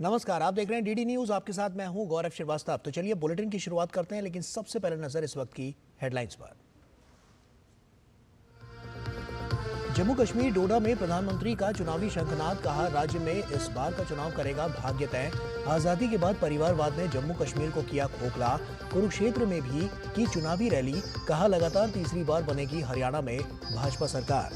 नमस्कार, आप देख रहे हैं डीडी न्यूज। आपके साथ मैं हूं गौरव श्रीवास्तव। तो चलिए बुलेटिन की शुरुआत करते हैं, लेकिन सबसे पहले नजर इस वक्त की हेडलाइंस पर। जम्मू कश्मीर डोडा में प्रधानमंत्री का चुनावी शंखनाद, कहा राज्य में इस बार का चुनाव करेगा भाग्य तय। आजादी के बाद परिवारवाद ने जम्मू कश्मीर को किया खोखला। कुरुक्षेत्र में भी की चुनावी रैली, कहा लगातार तीसरी बार बनेगी हरियाणा में भाजपा सरकार।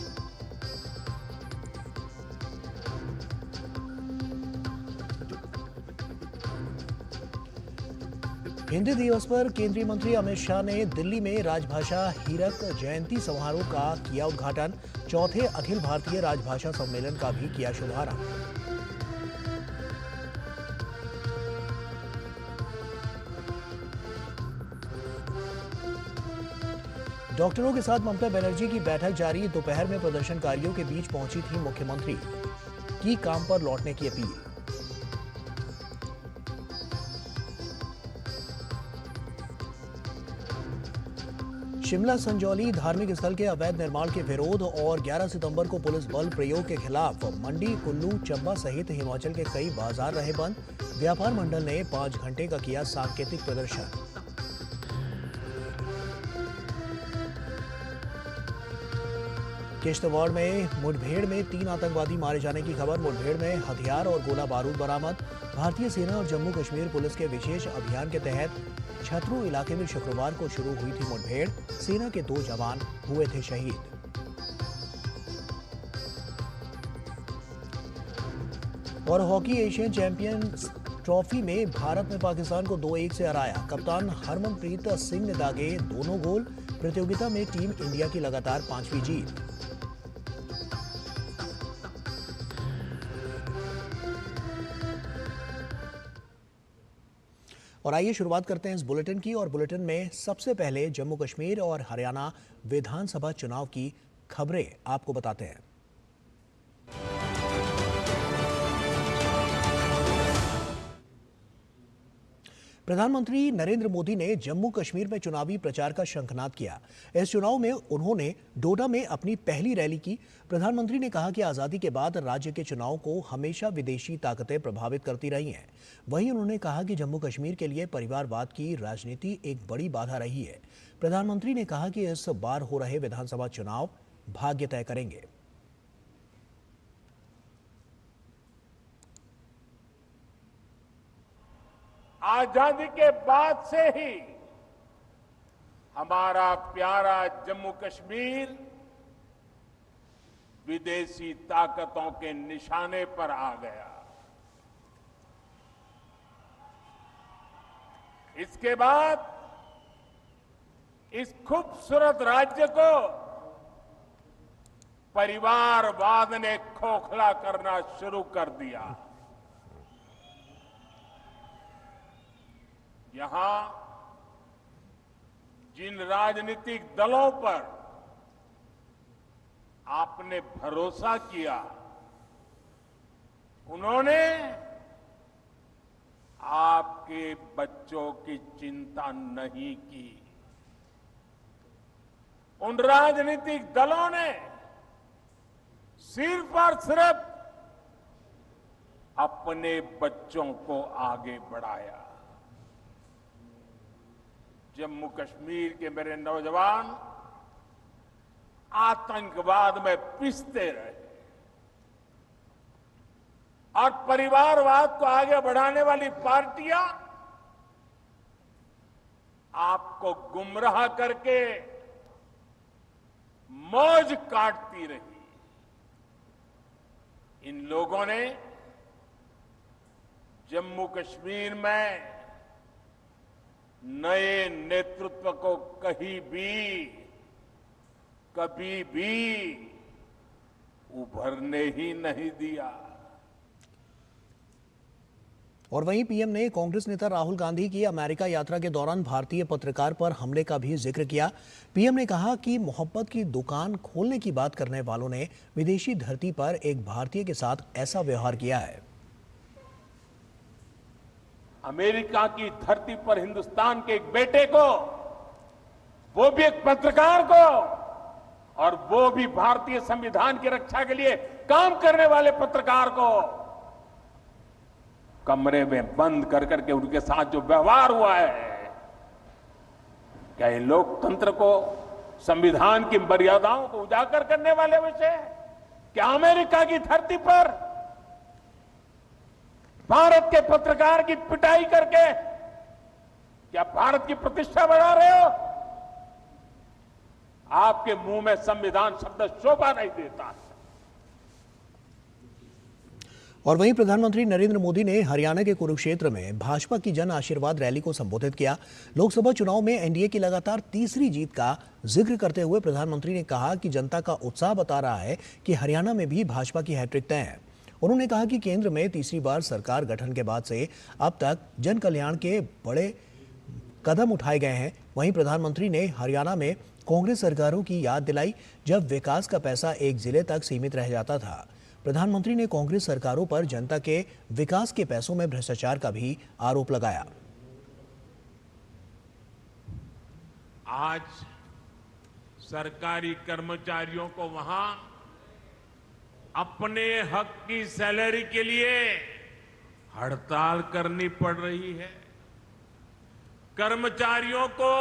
हिंदी दिवस पर केंद्रीय मंत्री अमित शाह ने दिल्ली में राजभाषा हीरक जयंती समारोह का किया उद्घाटन। चौथे अखिल भारतीय राजभाषा सम्मेलन का भी किया शुभारंभ। डॉक्टरों के साथ ममता बनर्जी की बैठक जारी। दोपहर में प्रदर्शनकारियों के बीच पहुंची थी मुख्यमंत्री, की काम पर लौटने की अपील। शिमला संजौली धार्मिक स्थल के अवैध निर्माण के विरोध और 11 सितंबर को पुलिस बल प्रयोग के खिलाफ मंडी, कुल्लू, चंबा सहित हिमाचल के कई बाजार रहे बंद। व्यापार मंडल ने 5 घंटे का किया सांकेतिक प्रदर्शन। किश्तवाड़ में मुठभेड़ में 3 आतंकवादी मारे जाने की खबर। मुठभेड़ में हथियार और गोला बारूद बरामद। भारतीय सेना और जम्मू कश्मीर पुलिस के विशेष अभियान के तहत छतरू इलाके में शुक्रवार को शुरू हुई थी मुठभेड़। सेना के 2 जवान हुए थे शहीद। और हॉकी एशियन चैंपियंस ट्रॉफी में भारत ने पाकिस्तान को 2-1 से हराया। कप्तान हरमनप्रीत सिंह ने दागे दोनों गोल। प्रतियोगिता में टीम इंडिया की लगातार 5वीं जीत। और आइए शुरुआत करते हैं इस बुलेटिन की। और बुलेटिन में सबसे पहले जम्मू कश्मीर और हरियाणा विधानसभा चुनाव की खबरें आपको बताते हैं। प्रधानमंत्री नरेंद्र मोदी ने जम्मू कश्मीर में चुनावी प्रचार का शंखनाद किया। इस चुनाव में उन्होंने डोडा में अपनी पहली रैली की। प्रधानमंत्री ने कहा कि आजादी के बाद राज्य के चुनाव को हमेशा विदेशी ताकतें प्रभावित करती रही हैं। वहीं उन्होंने कहा कि जम्मू कश्मीर के लिए परिवारवाद की राजनीति एक बड़ी बाधा रही है। प्रधानमंत्री ने कहा कि इस बार हो रहे विधानसभा चुनाव भाग्य तय करेंगे। आजादी के बाद से ही हमारा प्यारा जम्मू कश्मीर विदेशी ताकतों के निशाने पर आ गया। इसके बाद इस खूबसूरत राज्य को परिवारवाद ने खोखला करना शुरू कर दिया। यहां जिन राजनीतिक दलों पर आपने भरोसा किया, उन्होंने आपके बच्चों की चिंता नहीं की। उन राजनीतिक दलों ने सिर्फ और सिर्फ अपने बच्चों को आगे बढ़ाया। जम्मू कश्मीर के मेरे नौजवान आतंकवाद में पिसते रहे और परिवारवाद को आगे बढ़ाने वाली पार्टियां आपको गुमराह करके मौज काटती रही। इन लोगों ने जम्मू कश्मीर में नए नेतृत्व को कभी भी उभरने ही नहीं दिया। और वहीं पीएम ने कांग्रेस नेता राहुल गांधी की अमेरिका यात्रा के दौरान भारतीय पत्रकार पर हमले का भी जिक्र किया। पीएम ने कहा कि मोहब्बत की दुकान खोलने की बात करने वालों ने विदेशी धरती पर एक भारतीय के साथ ऐसा व्यवहार किया है। अमेरिका की धरती पर हिंदुस्तान के एक बेटे को, वो भी एक पत्रकार को, और वो भी भारतीय संविधान की रक्षा के लिए काम करने वाले पत्रकार को कमरे में बंद कर करके उनके साथ जो व्यवहार हुआ है, क्या ये लोकतंत्र को, संविधान की मर्यादाओं को उजागर करने वाले विषय? क्या अमेरिका की धरती पर भारत के पत्रकार की पिटाई करके क्या भारत की प्रतिष्ठा बढ़ा रहे हो? आपके मुंह में संविधान शब्द शोभा नहीं देता। और वहीं प्रधानमंत्री नरेंद्र मोदी ने हरियाणा के कुरुक्षेत्र में भाजपा की जन आशीर्वाद रैली को संबोधित किया। लोकसभा चुनाव में एनडीए की लगातार तीसरी जीत का जिक्र करते हुए प्रधानमंत्री ने कहा कि जनता का उत्साह बता रहा है कि हरियाणा में भी भाजपा की हैट्रिक तय है। उन्होंने कहा कि केंद्र में तीसरी बार सरकार गठन के बाद से अब तक जन कल्याण के बड़े कदम उठाए गए हैं। वहीं प्रधानमंत्री ने हरियाणा में कांग्रेस सरकारों की याद दिलाई, जब विकास का पैसा एक जिले तक सीमित रह जाता था। प्रधानमंत्री ने कांग्रेस सरकारों पर जनता के विकास के पैसों में भ्रष्टाचार का भी आरोप लगाया। आज सरकारी कर्मचारियों को वहां अपने हक की सैलरी के लिए हड़ताल करनी पड़ रही है। कर्मचारियों को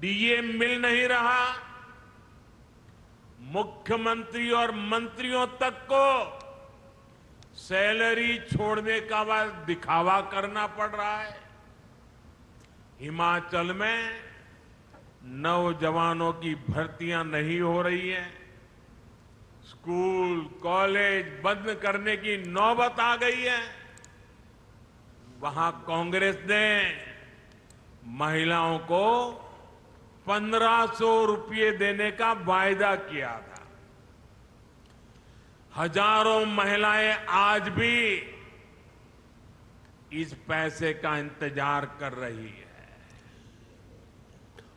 डीए मिल नहीं रहा। मुख्यमंत्री और मंत्रियों तक को सैलरी छोड़ने का बाद दिखावा करना पड़ रहा है। हिमाचल में नौजवानों की भर्तियां नहीं हो रही हैं। स्कूल कॉलेज बंद करने की नौबत आ गई है। वहां कांग्रेस ने महिलाओं को 1500 रुपये देने का वायदा किया था। हजारों महिलाएं आज भी इस पैसे का इंतजार कर रही है।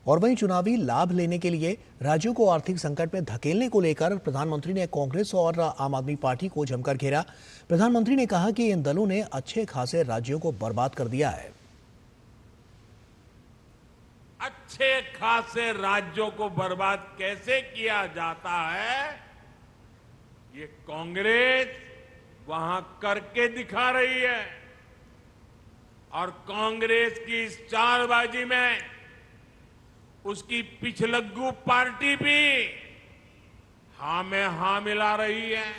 और वहीं चुनावी लाभ लेने के लिए राज्यों को आर्थिक संकट में धकेलने को लेकर प्रधानमंत्री ने कांग्रेस और आम आदमी पार्टी को जमकर घेरा। प्रधानमंत्री ने कहा कि इन दलों ने अच्छे खासे राज्यों को बर्बाद कर दिया है। अच्छे खासे राज्यों को बर्बाद कैसे किया जाता है, ये कांग्रेस वहां करके दिखा रही है। और कांग्रेस की इस चालबाजी में उसकी पिछलग्गू पार्टी भी हां में हां मिला रही है।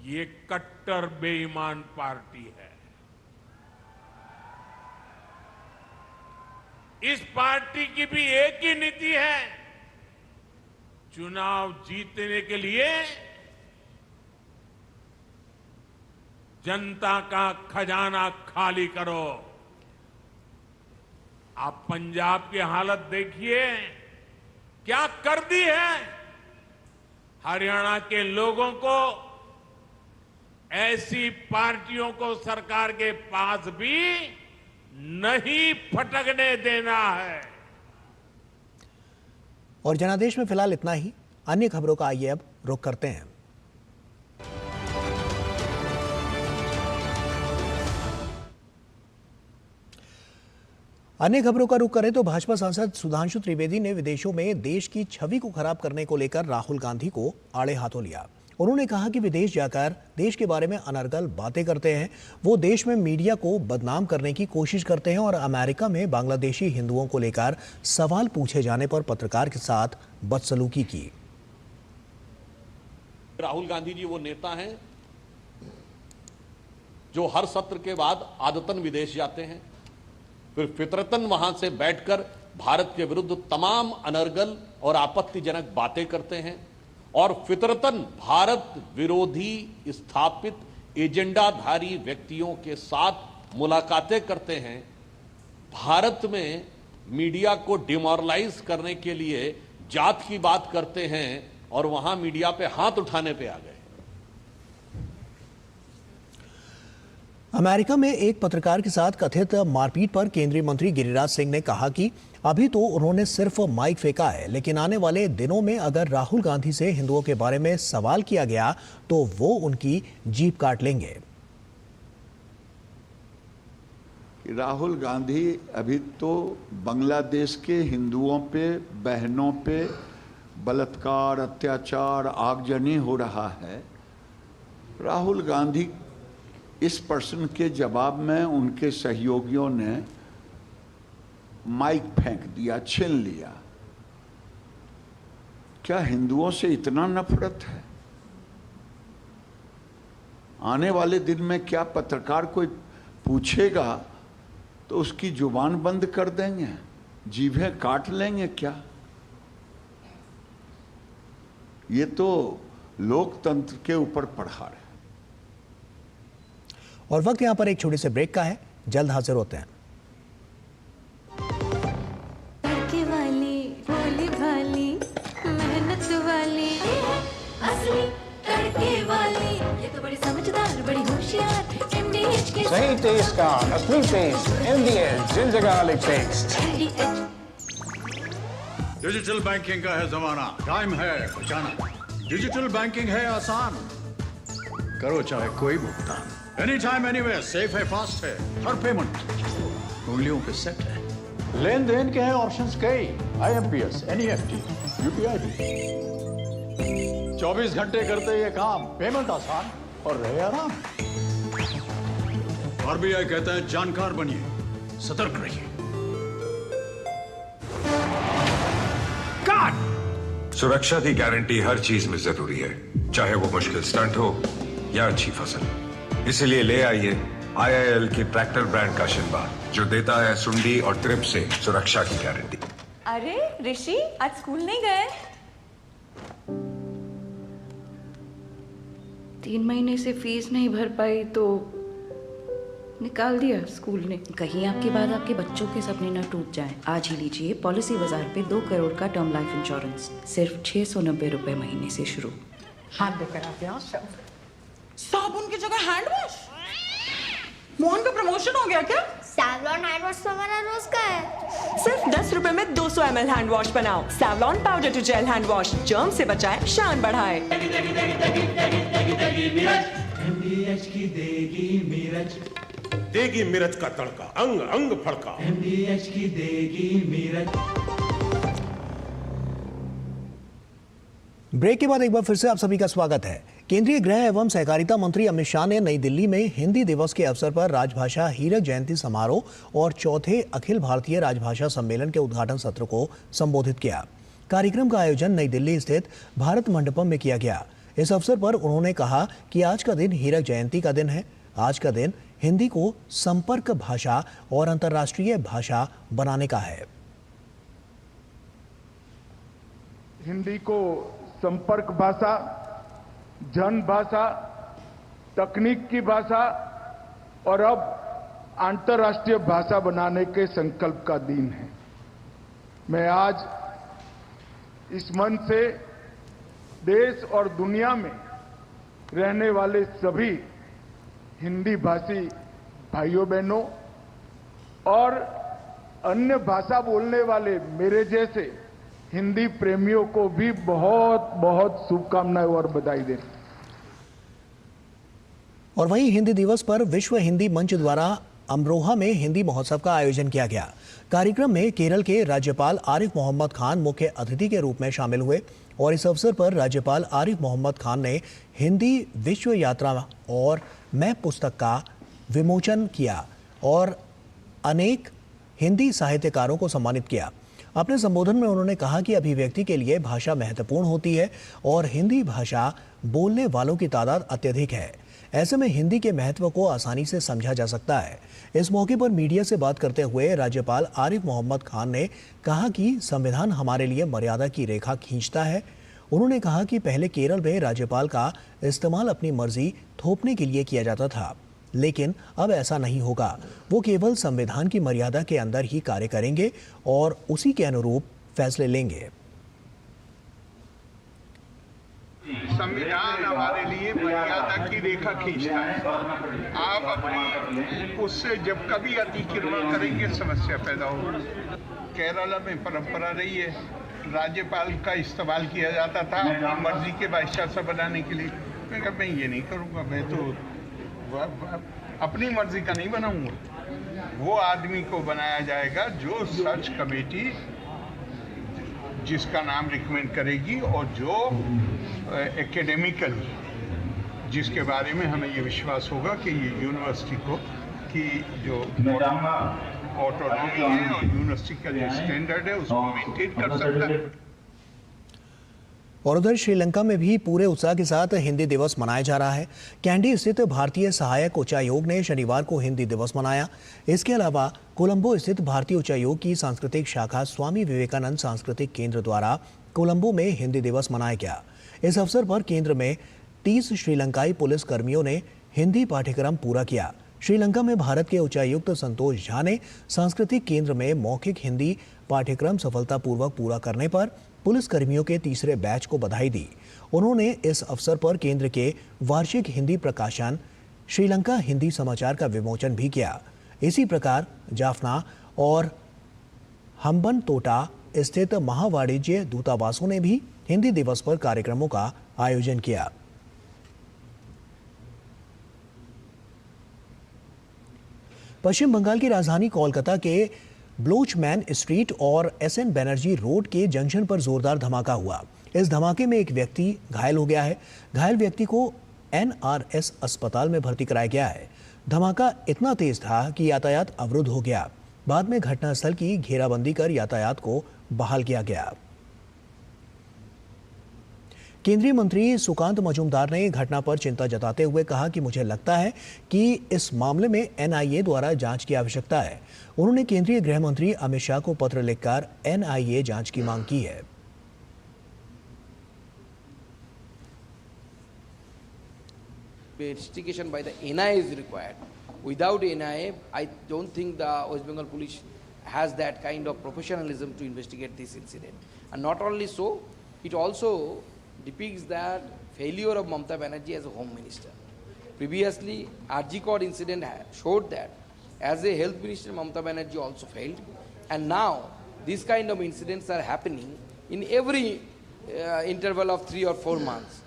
ये कट्टर बेईमान पार्टी है। इस पार्टी की भी एक ही नीति है, चुनाव जीतने के लिए जनता का खजाना खाली करो। आप पंजाब की हालत देखिए, क्या कर दी है। हरियाणा के लोगों को ऐसी पार्टियों को सरकार के पास भी नहीं फटकने देना है। और जनादेश में फिलहाल इतना ही। अन्य खबरों का आइए अब रुख करते हैं। अन्य खबरों का रुख करें तो भाजपा सांसद सुधांशु त्रिवेदी ने विदेशों में देश की छवि को खराब करने को लेकर राहुल गांधी को आड़े हाथों लिया। उन्होंने कहा कि विदेश जाकर देश के बारे में अनर्गल बातें करते हैं। वो देश में मीडिया को बदनाम करने की कोशिश करते हैं और अमेरिका में बांग्लादेशी हिंदुओं को लेकर सवाल पूछे जाने पर पत्रकार के साथ बदसलूकी की। राहुल गांधी जी वो नेता हैं जो हर सत्र के बाद आदतन विदेश जाते हैं, फिर फितरतन वहां से बैठकर भारत के विरुद्ध तमाम अनर्गल और आपत्तिजनक बातें करते हैं और फितरतन भारत विरोधी स्थापित एजेंडाधारी व्यक्तियों के साथ मुलाकातें करते हैं। भारत में मीडिया को डिमोरलाइज करने के लिए जात की बात करते हैं और वहां मीडिया पे हाथ उठाने पे आ गए। अमेरिका में एक पत्रकार के साथ कथित मारपीट पर केंद्रीय मंत्री गिरिराज सिंह ने कहा कि अभी तो उन्होंने सिर्फ माइक फेंका है, लेकिन आने वाले दिनों में अगर राहुल गांधी से हिंदुओं के बारे में सवाल किया गया तो वो उनकी जीभ काट लेंगे। राहुल गांधी अभी तो बांग्लादेश के हिंदुओं पे, बहनों पे बलात्कार, अत्याचार, आगजनी हो रहा है। राहुल गांधी इस प्रश्न के जवाब में उनके सहयोगियों ने माइक फेंक दिया, छीन लिया। क्या हिंदुओं से इतना नफरत है? आने वाले दिन में क्या पत्रकार कोई पूछेगा तो उसकी जुबान बंद कर देंगे, जीभें काट लेंगे क्या? ये तो लोकतंत्र के ऊपर प्रहार है। और वक्त यहां पर एक छोटे से ब्रेक का है, जल्द हाजिर होते हैं। तड़के वाली, भोली भाली, मेहनत वाली, असली तड़के वाली, ये तो बड़ी समझदार, बड़ी होशियार, MDH के सही टेस्ट का असली taste, MDH ginger garlic paste. Digital banking का है जमाना, टाइम है बचाना। डिजिटल बैंकिंग है आसान, करो चाहे कोई भुगतान, एनी टाइम एनीवेयर, सेफ है, फास्ट है, हर पेमेंट उंगलियों पे सेट है। लेन देन के हैं ऑप्शंस कई, IMPS, NEFT, UPI भी। 24 घंटे करते ये काम, पेमेंट आसान और रहे आराम। RBI कहता है जानकार बनिए, सतर्क रहिए। सुरक्षा की गारंटी हर चीज में जरूरी है, चाहे वो मुश्किल स्टंट हो या अच्छी फसल। इसलिए ले आइए IIL की ट्रैक्टर ब्रांड का शिनबा, जो देता है सुंडी और ट्रिप से सुरक्षा की गारंटी। अरे ऋषि, आज स्कूल नहीं गए? 3 महीने से फीस नहीं भर पाई तो निकाल दिया स्कूल ने। कहीं आपके बाद आपके बच्चों के सपने न टूट जाएं। आज ही लीजिए पॉलिसी बाजार पे 2 करोड़ का टर्म लाइफ इंश्योरेंस, सिर्फ 690 रुपए महीने से शुरू। हाथ धोकर आते हैं। साबुन की जगह हैंड वॉश? मोहन का प्रमोशन हो गया क्या? सैवलॉन हैंड वॉश तो हमारा रोज का है। सिर्फ 10 रुपए में 200 ml हैंड वॉश बनाओ। Savlon powder to gel hand wash, germ से बचाए, शान बढ़ाए। MDH की देगी मिर्च, देगी मिर्च का तड़का, अंग अंग फड़का। MDH की देगी मिर्च। ब्रेक के बाद एक बार फिर से आप सभी का स्वागत है। केंद्रीय गृह एवं सहकारिता मंत्री अमित शाह ने नई दिल्ली में हिंदी दिवस के अवसर पर राजभाषा हीरक जयंती समारोह और चौथे अखिल भारतीय राजभाषा सम्मेलन के उद्घाटन सत्र को संबोधित किया। कार्यक्रम का आयोजन नई दिल्ली स्थित भारत मंडपम में किया गया। इस अवसर पर उन्होंने कहा कि आज का दिन हीरक जयंती का दिन है। आज का दिन हिंदी को संपर्क भाषा और अंतर्राष्ट्रीय भाषा बनाने का है। हिंदी को संपर्क भाषा, जन भाषा, तकनीक की भाषा और अब अंतर्राष्ट्रीय भाषा बनाने के संकल्प का दिन है। मैं आज इस मंच से देश और दुनिया में रहने वाले सभी हिंदी भाषी भाइयों बहनों और अन्य भाषा बोलने वाले मेरे जैसे हिंदी प्रेमियों को भी बहुत बहुत शुभकामनाएं और बधाई देता हूं। और वहीं हिंदी दिवस पर विश्व हिंदी मंच द्वारा अमरोहा में हिंदी महोत्सव का आयोजन किया गया। कार्यक्रम में केरल के राज्यपाल आरिफ मोहम्मद खान मुख्य अतिथि के रूप में शामिल हुए और इस अवसर पर राज्यपाल आरिफ मोहम्मद खान ने हिंदी विश्व यात्रा और मैप पुस्तक का विमोचन किया और अनेक हिंदी साहित्यकारों को सम्मानित किया। अपने संबोधन में उन्होंने कहा कि अभिव्यक्ति के लिए भाषा महत्वपूर्ण होती है और हिंदी भाषा बोलने वालों की तादाद अत्यधिक है। ऐसे में हिंदी के महत्व को आसानी से समझा जा सकता है। इस मौके पर मीडिया से बात करते हुए राज्यपाल आरिफ मोहम्मद खान ने कहा कि संविधान हमारे लिए मर्यादा की रेखा खींचता है। उन्होंने कहा कि पहले केरल में राज्यपाल का इस्तेमाल अपनी मर्जी थोपने के लिए किया जाता था, लेकिन अब ऐसा नहीं होगा। वो केवल संविधान की मर्यादा के अंदर ही कार्य करेंगे और उसी के अनुरूप फैसले लेंगे। संविधान हमारे लिए मर्यादा की रेखा खींचता है। आप अपनी उससे जब कभी अतिक्रमण करेंगे समस्या पैदा होगी। केरला में परंपरा रही है, राज्यपाल का इस्तेमाल किया जाता था अपनी मर्जी के वाइस चांसलर बनाने के लिए। मैं कहा मैं ये नहीं करूँगा, मैं तो अपनी मर्जी का नहीं बनाऊंगा। वो आदमी को बनाया जाएगा जो सर्च कमेटी जिसका नाम रिकमेंड करेगी और जो एकेडमिकली जिसके बारे में हमें ये विश्वास होगा कि ये यूनिवर्सिटी को की जो ऑटोनॉमी है और यूनिवर्सिटी का जो स्टैंडर्ड है उसको मेंटेन कर सकता है। और उधर श्रीलंका में भी पूरे उत्साह के साथ हिंदी दिवस मनाया जा रहा है। कैंडी स्थित भारतीय सहायक उच्चायोग ने शनिवार को हिंदी दिवस मनाया। इसके अलावा कोलंबो स्थित भारतीय उच्चायोग की सांस्कृतिक शाखा स्वामी विवेकानंद सांस्कृतिक केंद्र द्वारा कोलंबो में हिंदी दिवस मनाया गया। इस अवसर पर केंद्र में 30 श्रीलंकाई पुलिस कर्मियों ने हिंदी पाठ्यक्रम पूरा किया। श्रीलंका में भारत के उच्चायुक्त संतोष झा ने सांस्कृतिक केंद्र में मौखिक हिंदी पाठ्यक्रम सफलतापूर्वक पूरा करने पर पुलिस कर्मियों के तीसरे बैच को बधाई दी। उन्होंने इस अवसर पर केंद्र के वार्षिक हिंदी प्रकाशन श्रीलंका हिंदी समाचार का विमोचन भी किया। इसी प्रकार जाफना और हम्बनतोटा स्थित महावाणिज्य दूतावासों ने भी हिंदी दिवस पर कार्यक्रमों का आयोजन किया। पश्चिम बंगाल की राजधानी कोलकाता के ब्लोचमैन स्ट्रीट और एसएन बनर्जी रोड के जंक्शन पर जोरदार धमाका हुआ। इस धमाके में एक व्यक्ति घायल हो गया है। घायल व्यक्ति को एनआरएस अस्पताल में भर्ती कराया गया है। धमाका इतना तेज था कि यातायात अवरुद्ध हो गया। बाद में घटनास्थल की घेराबंदी कर यातायात को बहाल किया गया। केंद्रीय मंत्री सुकांत मजूमदार ने घटना पर चिंता जताते हुए कहा कि मुझे लगता है कि इस मामले में एनआईए द्वारा जांच की आवश्यकता है। उन्होंने केंद्रीय गृह मंत्री अमित शाह को पत्र लिखकर एनआईए जांच की मांग की है। Investigation by the NIA is required. Without NIA, I don't think the West Bengal police has that kind of professionalism to investigate this incident. And not only so, it also depicts that failure of Mamata Banerjee as a home minister. Previously, RG Code incident showed that as a health minister, Mamata Banerjee also failed. And now, these kind of incidents are happening in every interval of 3 or 4 months.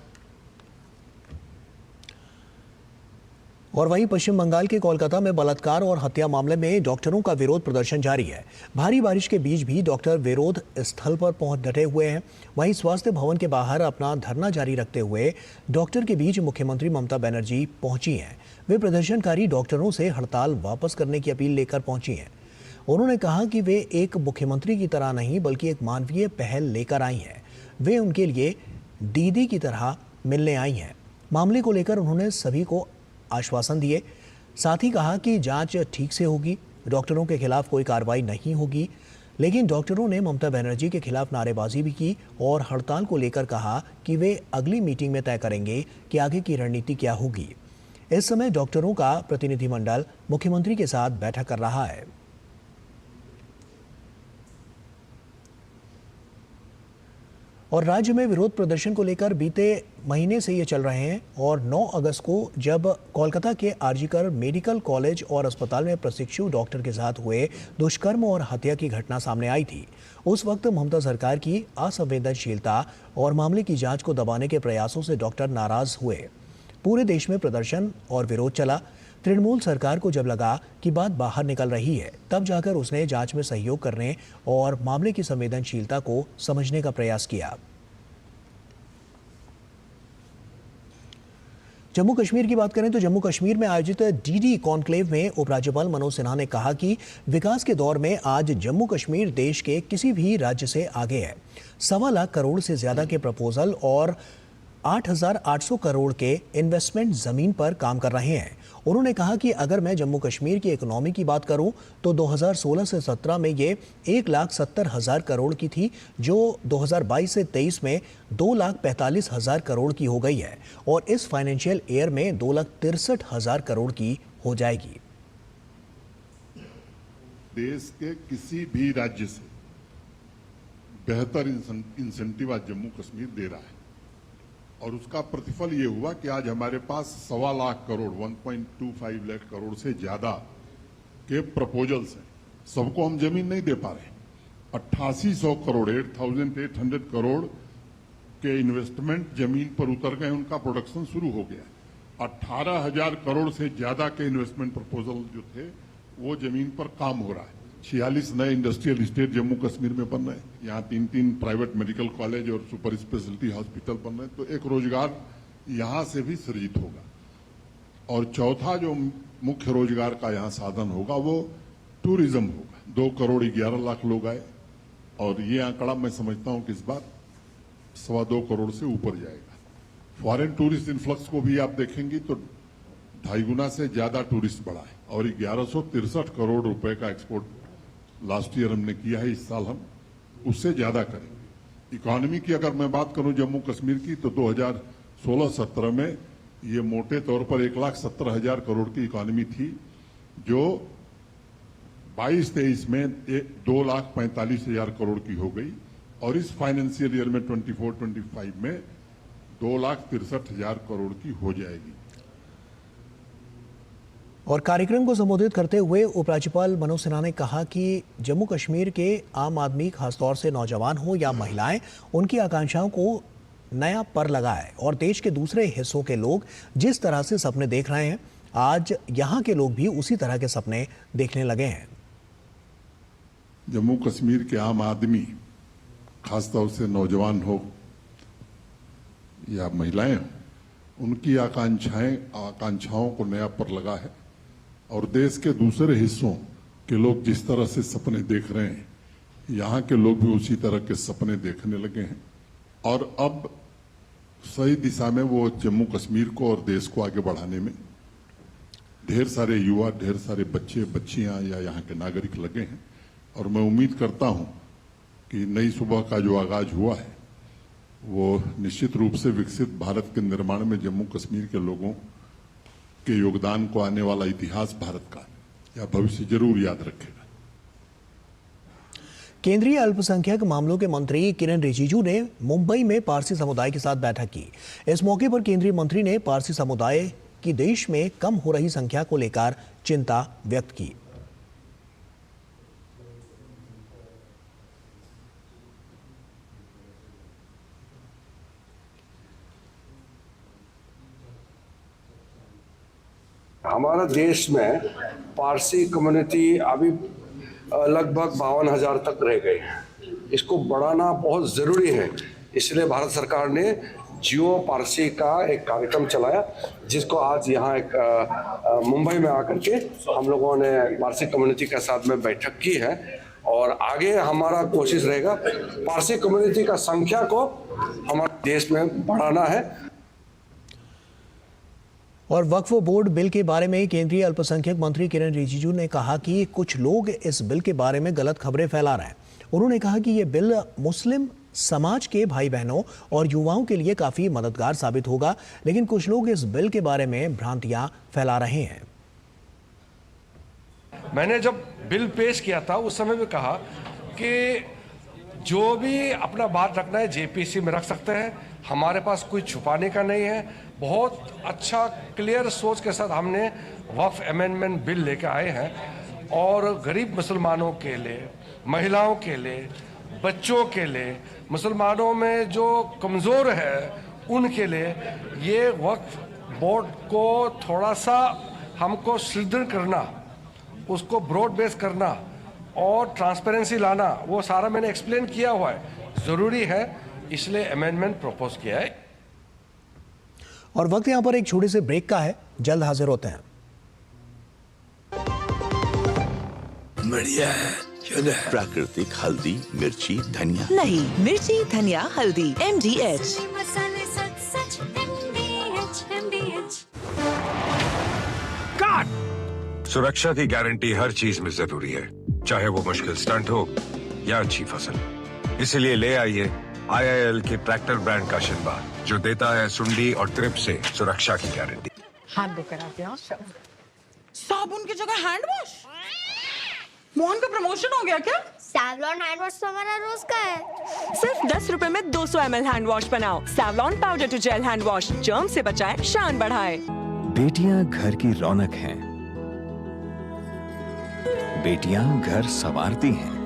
और वहीं पश्चिम बंगाल के कोलकाता में बलात्कार और हत्या मामले में डॉक्टरों का विरोध प्रदर्शन जारी है। भारी बारिश के बीच भी डॉक्टर विरोध स्थल पर पहुंच डटे हुए हैं। वहीं स्वास्थ्य भवन के बाहर अपना धरना जारी रखते हुए डॉक्टर के बीच मुख्यमंत्री ममता बनर्जी पहुंची हैं। वे प्रदर्शनकारी डॉक्टरों से हड़ताल वापस करने की अपील लेकर पहुंची हैं। उन्होंने कहा कि वे एक मुख्यमंत्री की तरह नहीं बल्कि एक मानवीय पहल लेकर आई हैं। वे उनके लिए दीदी की तरह मिलने आई हैं। मामले को लेकर उन्होंने सभी को आश्वासन दिए। साथ ही कहा कि जांच ठीक से होगी, डॉक्टरों के खिलाफ कोई कार्रवाई नहीं होगी। लेकिन डॉक्टरों ने ममता बनर्जी के खिलाफ नारेबाजी भी की और हड़ताल को लेकर कहा कि वे अगली मीटिंग में तय करेंगे कि आगे की रणनीति क्या होगी। इस समय डॉक्टरों का प्रतिनिधिमंडल मुख्यमंत्री के साथ बैठक कर रहा है। और राज्य में विरोध प्रदर्शन को लेकर बीते महीने से ये चल रहे हैं और 9 अगस्त को जब कोलकाता के आरजीकर मेडिकल कॉलेज और अस्पताल में प्रशिक्षु डॉक्टर के साथ हुए दुष्कर्म और हत्या की घटना सामने आई थी, उस वक्त ममता सरकार की असंवेदनशीलता और मामले की जांच को दबाने के प्रयासों से डॉक्टर नाराज हुए। पूरे देश में प्रदर्शन और विरोध चला। तृणमूल सरकार को जब लगा कि बात बाहर निकल रही है, तब जाकर उसने जांच में सहयोग करने और मामले की संवेदनशीलता को समझने का प्रयास किया। जम्मू कश्मीर की बात करें तो जम्मू कश्मीर में आयोजित डीडी कॉन्क्लेव में उपराज्यपाल मनोज सिन्हा ने कहा कि विकास के दौर में आज जम्मू कश्मीर देश के किसी भी राज्य से आगे है। 1.25 लाख करोड़ से ज्यादा के प्रपोजल और 8,800 करोड़ के इन्वेस्टमेंट जमीन पर काम कर रहे हैं। उन्होंने कहा कि अगर मैं जम्मू कश्मीर की इकोनॉमी की बात करूं तो 2016 से 17 में ये 1,70,000 करोड़ की थी, जो 2022 से 23 में 2,45,000 करोड़ की हो गई है और इस फाइनेंशियल ईयर में 2,63,000 करोड़ की हो जाएगी। देश के किसी भी राज्य से बेहतर इंसेंटिव आज जम्मू कश्मीर दे रहा है और उसका प्रतिफल ये हुआ कि आज हमारे पास 1.25 लाख करोड़ 1.25 लाख करोड़ से ज्यादा के प्रपोजल्स हैं। सबको हम जमीन नहीं दे पा रहे। 8800 करोड़ 8,800 करोड़ के इन्वेस्टमेंट जमीन पर उतर गए, उनका प्रोडक्शन शुरू हो गया। 18,000 करोड़ से ज्यादा के इन्वेस्टमेंट प्रपोजल जो थे वो जमीन पर काम हो रहा है। 46 नए इंडस्ट्रियल इस्टेट जम्मू कश्मीर में बन रहे हैं। यहाँ 3 प्राइवेट मेडिकल कॉलेज और सुपर स्पेशलिटी हॉस्पिटल बन रहे हैं। तो एक रोजगार यहां से भी सृजित होगा। और चौथा जो मुख्य रोजगार का यहां साधन होगा वो टूरिज्म होगा। 2 करोड़ 11 लाख लोग आए और ये आंकड़ा मैं समझता हूं कि इस बार 2.25 करोड़ से ऊपर जाएगा। फॉरेन टूरिस्ट इन्फ्लक्स को भी आप देखेंगे तो 2.5 गुना से ज्यादा टूरिस्ट बढ़ा है और 1163 करोड़ रुपए का एक्सपोर्ट लास्ट ईयर हमने किया है। इस साल हम उससे ज्यादा करेंगे। इकोनॉमी की अगर मैं बात करूं जम्मू कश्मीर की तो 2016-17 में ये मोटे तौर पर 1,17,000 करोड़ की इकोनॉमी थी, जो 22-23 में 2,45,000 करोड़ की हो गई और इस फाइनेंशियल ईयर में 24-25 में 2,63,000 करोड़ की हो जाएगी। और कार्यक्रम को संबोधित करते हुए उपराज्यपाल मनोज सिन्हा ने कहा कि जम्मू कश्मीर के आम आदमी, खासतौर से नौजवान हो या महिलाएं, उनकी आकांक्षाओं को नया पर लगा है और देश के दूसरे हिस्सों के लोग जिस तरह से सपने देख रहे हैं, आज यहाँ के लोग भी उसी तरह के सपने देखने लगे हैं। जम्मू कश्मीर के आम आदमी, खासतौर से नौजवान हो या महिलाएं हो, उनकी आकांक्षाओं को नया पर लगा है और देश के दूसरे हिस्सों के लोग जिस तरह से सपने देख रहे हैं, यहाँ के लोग भी उसी तरह के सपने देखने लगे हैं और अब सही दिशा में वो जम्मू कश्मीर को और देश को आगे बढ़ाने में ढेर सारे युवा, ढेर सारे बच्चे बच्चियां या यहाँ के नागरिक लगे हैं। और मैं उम्मीद करता हूं कि नई सुबह का जो आगाज हुआ है वो निश्चित रूप से विकसित भारत के निर्माण में जम्मू कश्मीर के लोगों के योगदान को आने वाला इतिहास भारत का या भविष्य जरूर याद रखेगा। केंद्रीय अल्पसंख्यक मामलों के मंत्री किरेन रिजिजू ने मुंबई में पारसी समुदाय के साथ बैठक की। इस मौके पर केंद्रीय मंत्री ने पारसी समुदाय की देश में कम हो रही संख्या को लेकर चिंता व्यक्त की। हमारे देश में पारसी कम्युनिटी अभी लगभग 52,000 तक रह गई है। इसको बढ़ाना बहुत ज़रूरी है, इसलिए भारत सरकार ने जियो पारसी का एक कार्यक्रम चलाया, जिसको आज यहाँ एक मुंबई में आकर के हम लोगों ने पारसी कम्युनिटी के साथ में बैठक की है और आगे हमारा कोशिश रहेगा पारसी कम्युनिटी का संख्या को हमारे देश में बढ़ाना है। और वक्फ बोर्ड बिल के बारे में केंद्रीय अल्पसंख्यक मंत्री किरेन रिजिजू ने कहा कि कुछ लोग इस बिल के बारे में गलत खबरें फैला रहे हैं। उन्होंने कहा कि ये बिल मुस्लिम समाज के भाई बहनों और युवाओं के लिए काफी मददगार साबित होगा, लेकिन कुछ लोग इस बिल के बारे में भ्रांतियां फैला रहे हैं। मैंने जब बिल पेश किया था उस समय भी कहा कि जो भी अपना बात रखना है जेपीसी में रख सकते हैं, हमारे पास कोई छुपाने का नहीं है। बहुत अच्छा क्लियर सोच के साथ हमने वक्फ अमेंडमेंट बिल लेके आए हैं और गरीब मुसलमानों के लिए, महिलाओं के लिए, बच्चों के लिए, मुसलमानों में जो कमज़ोर है उनके लिए ये वक्फ बोर्ड को थोड़ा सा हमको सुदृढ़ करना, उसको ब्रॉड बेस करना और ट्रांसपेरेंसी लाना, वो सारा मैंने एक्सप्लेन किया हुआ है, ज़रूरी है, इसलिए अमेंडमेंट प्रपोज किया है। और वक्त यहां पर एक छोटे से ब्रेक का है, जल्द हाजिर होते हैं। बढ़िया है, प्राकृतिक हल्दी, मिर्ची, धनिया नहीं, मिर्ची, धनिया, हल्दी, MDH। मसाले सच MDH। काट! सुरक्षा की गारंटी हर चीज में जरूरी है, चाहे वो मुश्किल स्टंट हो या अच्छी फसल। इसलिए ले आइए IIL के ट्रैक्टर ब्रांड का शिनबा, जो देता है सुंडी और ट्रिप से सुरक्षा की गारंटी। हाथ धोकर आते हैं। साबुन की जगह हैंड वॉश। मोहन का प्रमोशन हो गया क्या? सैवलॉन हैंड वॉश तो हमारा रोज का है। सिर्फ 10 रुपए में 200 ml हैंड वॉश बनाओ। Savlon powder to gel hand wash, germ से बचाए, शान बढ़ाए। बेटियां घर की रौनक हैं। बेटियां घर संवारती हैं।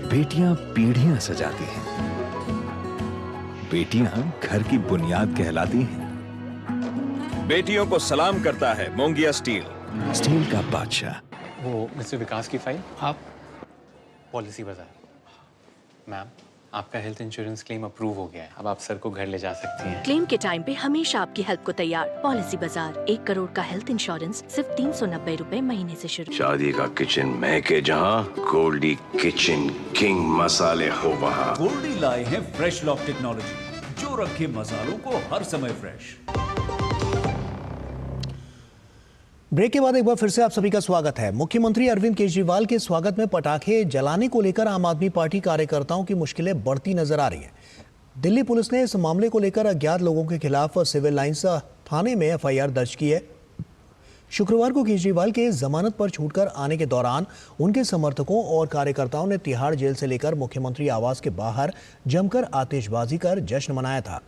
बेटियां पीढ़ियां सजाती हैं। बेटियां घर की बुनियाद कहलाती हैं। बेटियों को सलाम करता है मोंगिया स्टील, स्टील का बादशाह। वो मिस्टर विकास की फाइल आप पॉलिसी बाजार। मैम आपका हेल्थ इंश्योरेंस क्लेम अप्रूव हो गया है। अब आप सर को घर ले जा सकती हैं। क्लेम के टाइम पे हमेशा आपकी हेल्प को तैयार। पॉलिसी बाजार, 1 करोड़ का हेल्थ इंश्योरेंस सिर्फ 390 रुपए महीने से शुरू। शादी का किचन महके जहाँ, गोल्डी किचन किंग मसाले हो वहाँ। गोल्डी लाए हैं फ्रेश लॉक टेक्नोलॉजी, जो रखे मसालों को हर समय फ्रेश। ब्रेक के बाद एक बार फिर से आप सभी का स्वागत है। मुख्यमंत्री अरविंद केजरीवाल के स्वागत में पटाखे जलाने को लेकर आम आदमी पार्टी कार्यकर्ताओं की मुश्किलें बढ़ती नजर आ रही हैं। दिल्ली पुलिस ने इस मामले को लेकर अज्ञात लोगों के खिलाफ सिविल लाइंस थाने में एफआईआर दर्ज की है। शुक्रवार को केजरीवाल के जमानत पर छूटकर आने के दौरान उनके समर्थकों और कार्यकर्ताओं ने तिहाड़ जेल से लेकर मुख्यमंत्री आवास के बाहर जमकर आतिशबाजी कर जश्न मनाया था।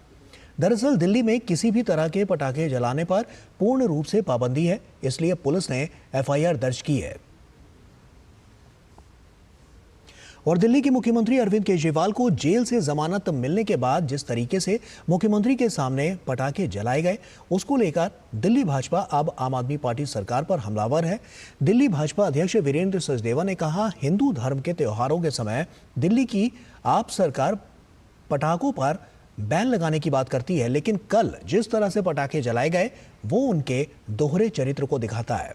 दरअसल दिल्ली में किसी भी तरह के पटाखे जलाने पर पूर्ण रूप से पाबंदी है, इसलिए पुलिस ने एफआईआर दर्ज की है। और दिल्ली के मुख्यमंत्री अरविंद केजरीवाल को जेल से जमानत मिलने के बाद जिस तरीके से मुख्यमंत्री के सामने पटाखे जलाए गए, उसको लेकर दिल्ली भाजपा अब आम आदमी पार्टी सरकार पर हमलावर है। दिल्ली भाजपा अध्यक्ष वीरेंद्र सचदेवा ने कहा, हिंदू धर्म के त्योहारों के समय दिल्ली की आप सरकार पटाखों पर बैन लगाने की बात करती है, लेकिन कल जिस तरह से पटाखे जलाए गए वो उनके दोहरे चरित्र को दिखाता है।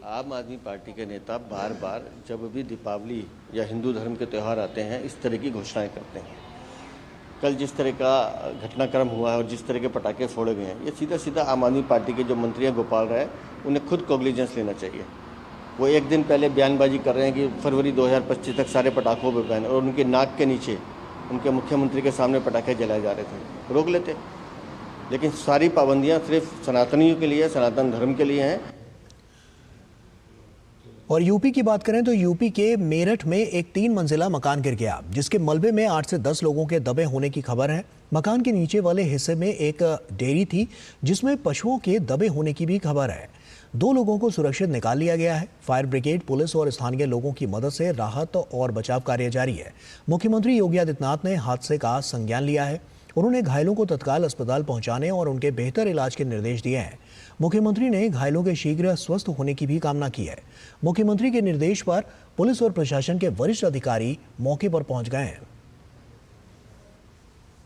आम आदमी पार्टी के नेता बार बार जब भी दीपावली या हिंदू धर्म के त्यौहार आते हैं इस तरह की घोषणाएं करते हैं। कल जिस तरह का घटनाक्रम हुआ है और जिस तरह के पटाखे फोड़े गए हैं, ये सीधा सीधा आम आदमी पार्टी के जो मंत्री हैं गोपाल राय, उन्हें खुद कॉग्निजेंस लेना चाहिए। वो एक दिन पहले बयानबाजी कर रहे हैं कि फरवरी 2025 तक सारे पटाखों पर बैन, और उनके नाक के नीचे उनके मुख्यमंत्री के सामने पटाखे जलाए जा रहे थे। रोक लेते, लेकिन सारी पाबंदियां सिर्फ सनातनियों के लिए, सनातन धर्म के लिए हैं। और यूपी की बात करें तो यूपी के मेरठ में एक 3 मंजिला मकान गिर गया, जिसके मलबे में 8 से 10 लोगों के दबे होने की खबर है। मकान के नीचे वाले हिस्से में एक डेयरी थी, जिसमें पशुओं के दबे होने की भी खबर है। 2 लोगों को सुरक्षित निकाल लिया गया है। फायर ब्रिगेड, पुलिस और स्थानीय लोगों की मदद से राहत और बचाव कार्य जारी है। मुख्यमंत्री योगी आदित्यनाथ ने हादसे का संज्ञान लिया है। उन्होंने घायलों को तत्काल अस्पताल पहुंचाने और उनके बेहतर इलाज के निर्देश दिए हैं। मुख्यमंत्री ने घायलों के शीघ्र स्वस्थ होने की भी कामना की है। मुख्यमंत्री के निर्देश पर पुलिस और प्रशासन के वरिष्ठ अधिकारी मौके पर पहुंच गए हैं।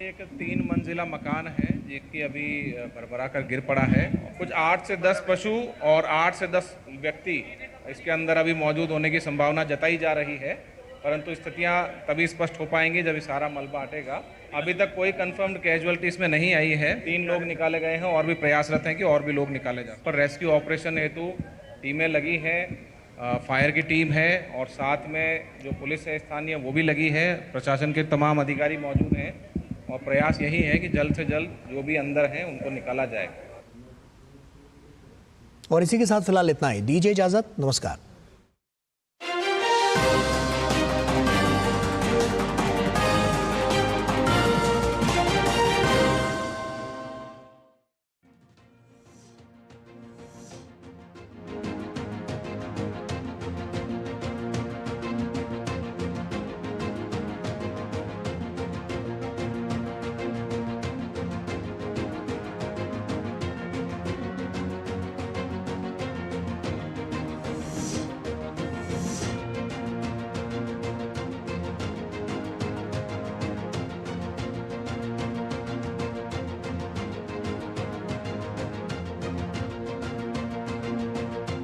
एक 3 मंजिला मकान है जिसकी अभी भरभरा कर गिर पड़ा है। कुछ 8 से 10 पशु और 8 से 10 व्यक्ति इसके अंदर अभी मौजूद होने की संभावना जताई जा रही है, परंतु स्थितियां तभी स्पष्ट हो पाएंगी जब सारा मलबा हटेगा। अभी तक कोई कंफर्म्ड कैजुअलिटी इसमें नहीं आई है। 3 लोग निकाले गए हैं और भी प्रयासरत हैं कि और भी लोग निकाले जाए। पर रेस्क्यू ऑपरेशन हेतु टीमें लगी हैं, फायर की टीम है और साथ में जो पुलिस है स्थानीय वो भी लगी है। प्रशासन के तमाम अधिकारी मौजूद हैं और प्रयास यही है कि जल्द से जल्द जो भी अंदर हैं उनको निकाला जाए। और इसी के साथ फिलहाल इतना ही। दीजिए इजाजत, नमस्कार।